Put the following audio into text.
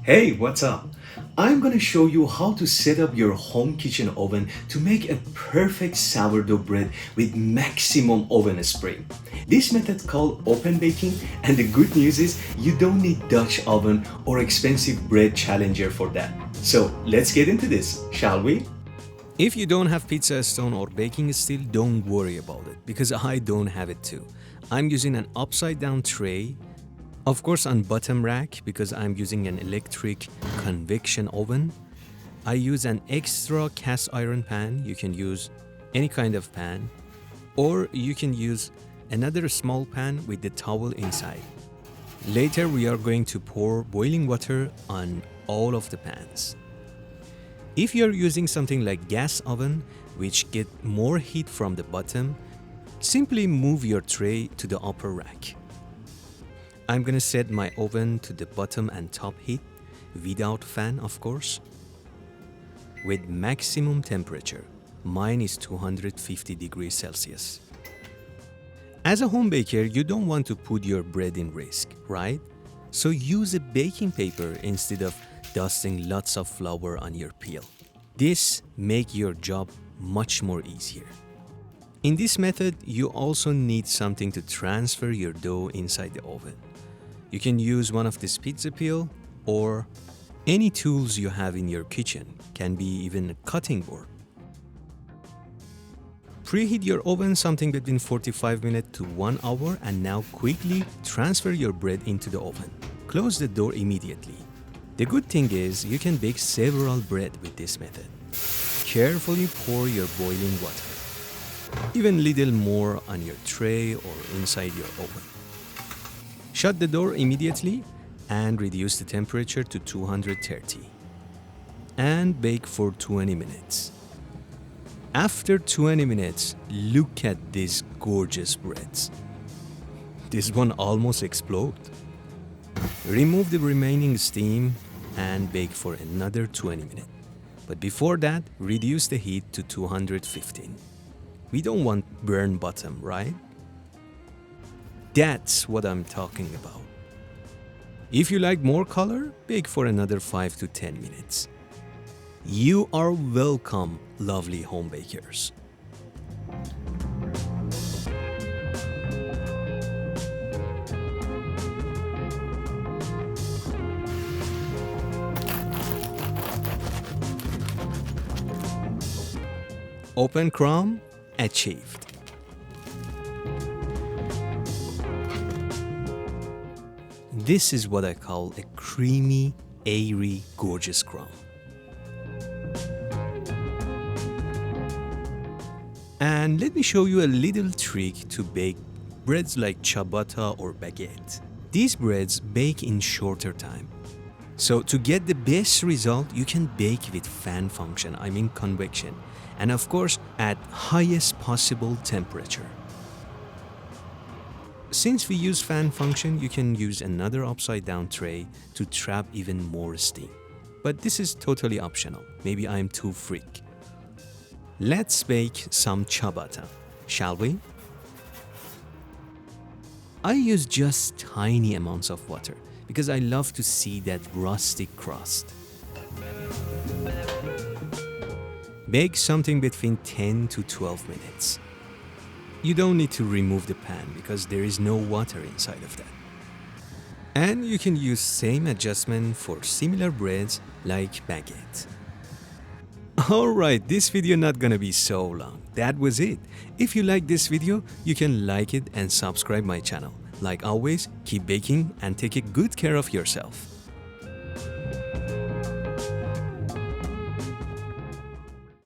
Hey, what's up? I'm gonna show you how to set up your home kitchen oven to make a perfect sourdough bread with maximum oven spring. This method called open baking, and the good news is you don't need Dutch oven or expensive bread challenger for that. So let's get into this, shall we? If you don't have pizza stone or baking steel, don't worry about it because I don't have it too. I'm using an upside down tray, of course on bottom rack because I'm using an electric convection oven. I use an extra cast iron pan. You can use any kind of pan, or you can use another small pan with the towel inside. Later we are going to pour boiling water on all of the pans. If you're using something like gas oven, which get more heat from the bottom, simply move your tray to the upper rack. I'm gonna set my oven to the bottom and top heat, without fan of course, with maximum temperature. Mine is 250 degrees Celsius. As a home baker, you don't want to put your bread in risk, right? So use a baking paper instead of dusting lots of flour on your peel. This makes your job much more easier. In this method, you also need something to transfer your dough inside the oven. You can use one of this pizza peel or any tools you have in your kitchen, can be even a cutting board. Preheat your oven something between 45 minutes to 1 hour and now quickly transfer your bread into the oven. Close the door immediately. The good thing is you can bake several bread with this method. Carefully pour your boiling water, even little more on your tray or inside your oven. Shut the door immediately and reduce the temperature to 230 and bake for 20 minutes. After 20 minutes, look at these gorgeous breads. This one almost exploded. Remove the remaining steam and bake for another 20 minutes. But before that, reduce the heat to 215. We don't want burn bottom, right? That's what I'm talking about. If you like more color, bake for another 5 to 10 minutes. You are welcome, lovely home bakers. Open crumb, achieved. This is what I call a creamy, airy, gorgeous crumb. And let me show you a little trick to bake breads like ciabatta or baguette. These breads bake in shorter time. So to get the best result, you can bake with fan function, I mean convection, and of course at highest possible temperature. Since we use fan function, you can use another upside down tray to trap even more steam. But this is totally optional. Maybe I'm too freak. Let's bake some ciabatta, shall we? I use just tiny amounts of water because I love to see that rustic crust. Bake something between 10 to 12 minutes. You don't need to remove the pan because there is no water inside of that. And you can use same adjustment for similar breads like baguette. Alright, this video not gonna be so long. That was it. If you like this video, you can like it and subscribe my channel. Like always, keep baking and take a good care of yourself.